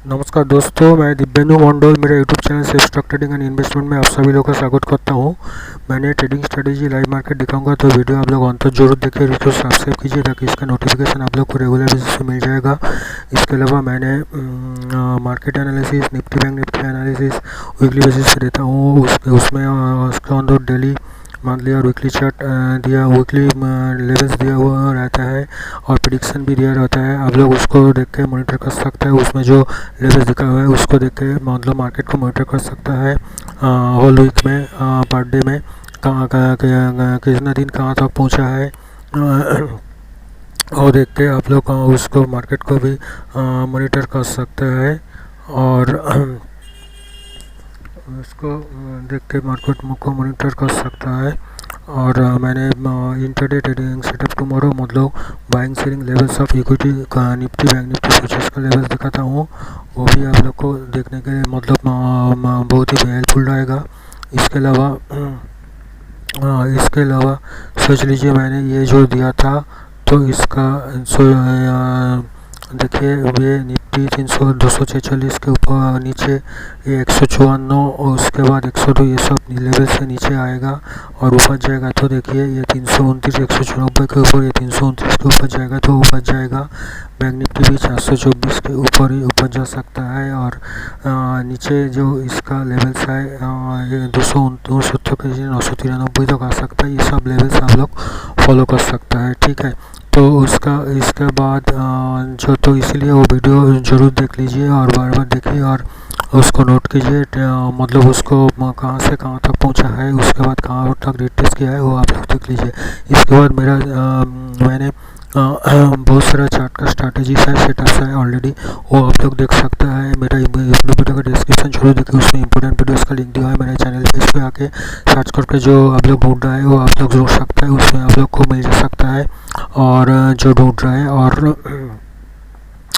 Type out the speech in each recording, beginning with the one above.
नमस्कार दोस्तों, मैं दिव्येंदु मंडल मेरे YouTube channel safe stock trading and investment में आप सभी लोगों का स्वागत करता हूं। मैंने ट्रेडिंग स्ट्रेटेजी लाइव मार्केट दिखाऊंगा, तो वीडियो आप लोग अंत तक जरूर देखिए, इसको सब्सक्राइब कीजिए ताकि इसका नोटिफिकेशन आप लोग को रेगुलर बेसिस पे मिल जाएगा। इसके अलावा मैंने market analysis, Nifty bank Nifty analysis weekly basis पे देता हूँ। उसमें उसके अंदर डेली, मंथली और वीकली चार्ट दिया, वीकली लेवल्स दिया हुआ रहता है और प्रिडिक्शन भी दिया रहता है। आप लोग उसको देख के मॉनिटर कर सकते हैं। उसमें जो लेवल्स दिखा हुआ है उसको देख के मतलब मार्केट को मॉनिटर कर सकता है। होल वीक में, पर डे में कहाँ कितना दिन कहाँ तक पहुँचा है और देख के आप लोग उसको मार्केट को भी मॉनिटर कर सकते हैं और उसको देख के मार्केट को मॉनिटर कर सकता है। और मैंने इंट्राडे ट्रेडिंग सेटअप टुमारो मतलब buying selling levels of equity Nifty bank Nifty futures का लेवल्स दिखाता हूँ। वो भी आप लोग को देखने के लिए मतलब बहुत ही हेल्पफुल रहेगा। इसके अलावा सोच लीजिए मैंने ये जो दिया था, तो इसका देखिए ये निफ्टी 300 246 के ऊपर नीचे, ये 154 और उसके बाद 102, ये सब लेवल से नीचे आएगा और ऊपर जाएगा। तो देखिए ये 329 194 के ऊपर, ये 329 के ऊपर जाएगा तो ऊपर जाएगा। बैंक निफ्टी भी 424 के ऊपर ही ऊपर जा सकता है और नीचे जो इसका लेवल्स है 269 के 993 तक आ सकता है। ये सब लेवल्स आप लोग फॉलो कर सकता है, ठीक है। तो इसके बाद जो, तो इसलिए वो वीडियो ज़रूर देख लीजिए और बार बार देखिए और उसको नोट कीजिए, मतलब उसको कहाँ से कहाँ तक पहुँचा है, उसके बाद कहाँ तक रिट्रेस किया है, वो आप लोग देख लीजिए। इसके बाद मैंने बहुत सारा चार्ट का स्ट्रैटेजीज है, सेटअप्स है ऑलरेडी, वो आप लोग देख सकते हैं। मेरा वीडियो का डिस्क्रिप्शन जरूर देखिए, उसमें इंपॉर्टेंट वीडियोस का लिंक दिया है। मेरे चैनल पे इस पर आके सर्च करके जो आप लोग ढूंढ रहा है वो आप लोग ढूंढ सकते हैं, उसमें आप लोग को मिल जा सकता है। और जो ढूंढ रहा है और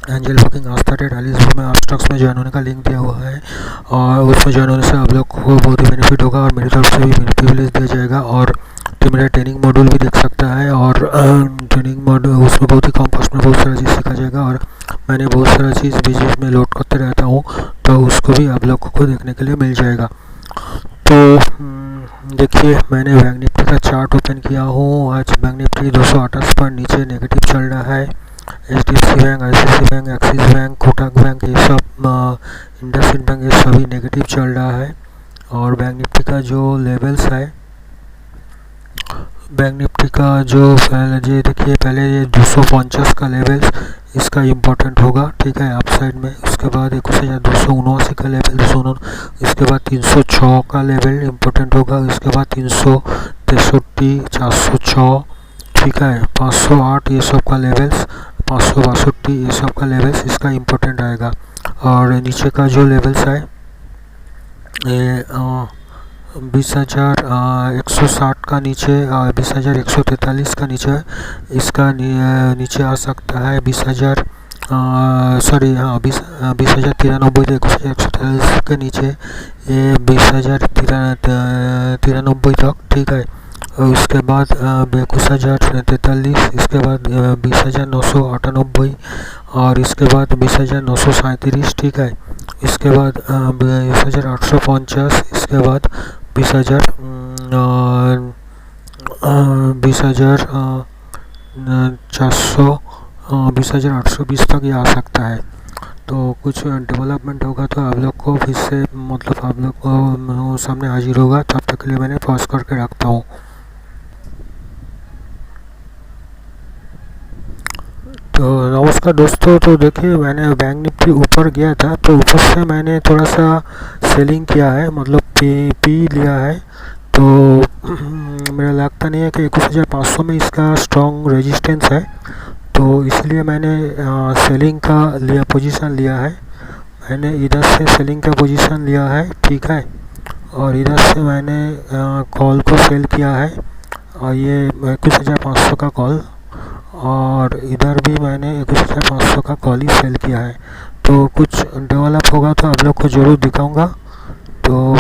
एंजल बुकिंग आस्था ट्रेड में आप स्टॉक्स में ज्वाइन होने का लिंक दिया हुआ है और उसमें ज्वाइन होने से आप लोग को बहुत ही बेनिफिट होगा और मेरी तरफ से भी प्रिविलेज दिया जाएगा। और तो मेरा ट्रेनिंग मॉड्यूल भी देख सकता है और ट्रेनिंग मॉड्यूल उसमें बहुत ही कम कॉस्ट में बहुत सारा चीज़ सीखा जाएगा और मैंने बहुत सारा चीज़ बीच में लोड करते रहता हूँ, तो उसको भी आप लोग को देखने के लिए मिल जाएगा। तो देखिए मैंने बैंक निफ्टी का चार्ट ओपन किया हूँ। आज बैंक निफ्टी 228 पर नीचे नेगेटिव चल रहा है। HDFC bank, ICICI bank, axis bank, Kotak bank, ये सब इंडसइंड बैंक, ये सभी नेगेटिव चल रहा है। और बैंक निफ्टी का जो लेवल्स है, बैंक निफ्टी का जो पहले ये देखिए, पहले ये 250 का लेवल्स इसका इम्पोर्टेंट होगा, ठीक है, अप साइड में। उसके बाद 279 का लेवल 279, इसके बाद 306 का लेवल इम्पोर्टेंट होगा। इसके बाद 363 406, ठीक है, 508 ये सब का लेवल्स, 562 ये सब का लेवल्स इसका इम्पोर्टेंट आएगा। और नीचे का जो लेवल्स है ये 20,160 का नीचे, 20,143 का नीचे, इसका नीचे आ सकता है 20,000 सॉरी हाँ 20,093 से 21,143 के नीचे, ये 20,093 तक, ठीक है। और उसके बाद 21,043, इसके बाद 20,998 और इसके बाद 20,937, ठीक है। इसके बाद 20,850, इसके बाद 20,820 तक ये आ सकता है। तो कुछ डेवलपमेंट होगा तो आप लोग को फिर से मतलब आप लोग को सामने हाजिर होगा। तब तक के लिए मैंने पॉज करके रखता हूँ। तो नमस्कार दोस्तों, तो देखिए मैंने बैंक निफ्टी ऊपर गया था, तो ऊपर से मैंने थोड़ा सा सेलिंग किया है, मतलब पी लिया है। तो मेरा लगता नहीं है कि 21,500 में इसका स्ट्रॉन्ग रेजिस्टेंस है, तो इसलिए मैंने सेलिंग का पोजीशन लिया है। मैंने इधर से सेलिंग का पोजीशन लिया है, ठीक है। और इधर से मैंने कॉल को सेल किया है और ये 21,500 का कॉल, और इधर भी मैंने 21,500 का कॉल ही सेल किया है। तो कुछ डेवलप होगा तो आप लोग को ज़रूर दिखाऊंगा। तो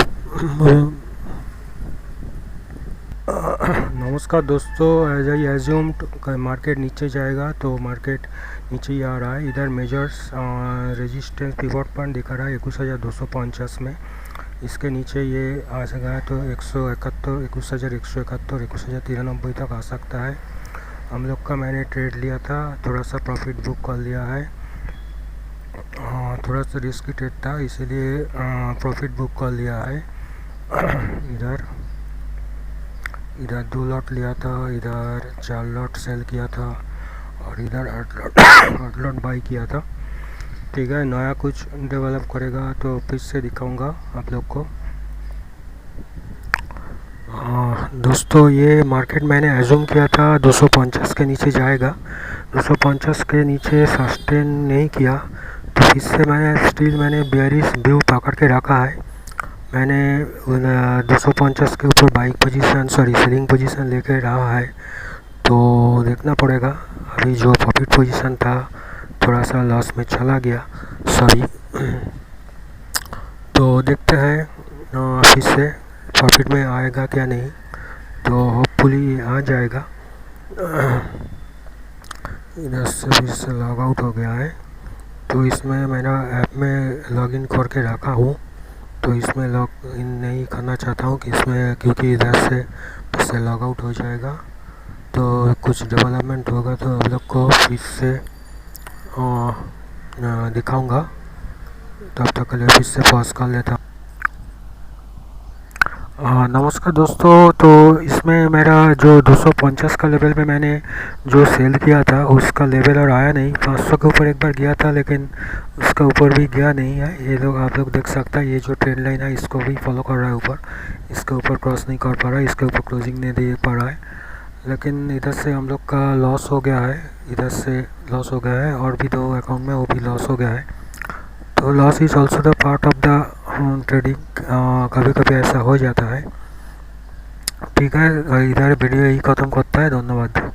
नमस्कार। नमस्कार दोस्तों, एज आई एज्यूम्ड मार्केट नीचे जाएगा तो मार्केट नीचे ही आ रहा है। इधर मेजर्स रेजिस्टेंस पिवट पॉइंट दिखा रहा है 21,250 में। इसके नीचे ये आ सका है तो 171, 21,171, 21,093 तक आ सकता है। हम लोग का मैंने ट्रेड लिया था, थोड़ा सा प्रॉफिट बुक कर लिया है। थोड़ा सा रिस्की ट्रेड था इसीलिए प्रॉफिट बुक कर लिया है। इधर 2 लॉट लिया था, इधर 4 लॉट सेल किया था और इधर 8 लॉट बाई किया था। ठीक है, नया कुछ डेवलप करेगा तो फिर से दिखाऊंगा आप लोग को। दोस्तों, ये मार्केट मैंने एज्यूम किया था 250 के नीचे जाएगा। 250 के नीचे सस्टेन नहीं किया तो इससे मैंने बेयरिश व्यू पकड़ के रखा है। मैंने 250 के ऊपर बाइंग पोजीशन सेलिंग पोजीशन लेके रहा है, तो देखना पड़ेगा। अभी जो प्रॉफिट पोजीशन था थोड़ा सा लॉस में चला गया, सॉरी। तो देखते हैं फिर से प्रॉफिट में आएगा क्या नहीं, तो होपफुली आ जाएगा। इधर से फिर से लॉग आउट हो गया है, तो इसमें मेरा ऐप में लॉगिन करके रखा हूँ, तो इसमें लॉग इन नहीं करना चाहता हूँ कि इसमें, क्योंकि इधर से फिर से लॉग आउट हो जाएगा। तो कुछ डेवलपमेंट होगा तो आप लोग को फिर से दिखाऊंगा। तब तक के लिए फिर से पॉज कर लेता हूँ। नमस्कार दोस्तों, तो इसमें मेरा जो 250 का लेवल पे मैंने जो सेल किया था उसका लेवल और आया नहीं। 500 के ऊपर एक बार गया था लेकिन उसका ऊपर भी गया नहीं है। ये लोग आप लोग देख सकता है, ये जो ट्रेंड लाइन है इसको भी फॉलो कर रहा है ऊपर, इसके ऊपर क्रॉस नहीं कर पा रहा है, इसके ऊपर क्लोजिंग नहीं दे पा रहा है। लेकिन इधर से हम लोग का लॉस हो गया है, इधर से लॉस हो गया है और भी 2 अकाउंट में वो भी लॉस हो गया है। तो loss is also the part of the trading, कभी कभी ऐसा हो जाता है। ठीक है, इधर वीडियो यही ख़त्म करता है। धन्यवाद।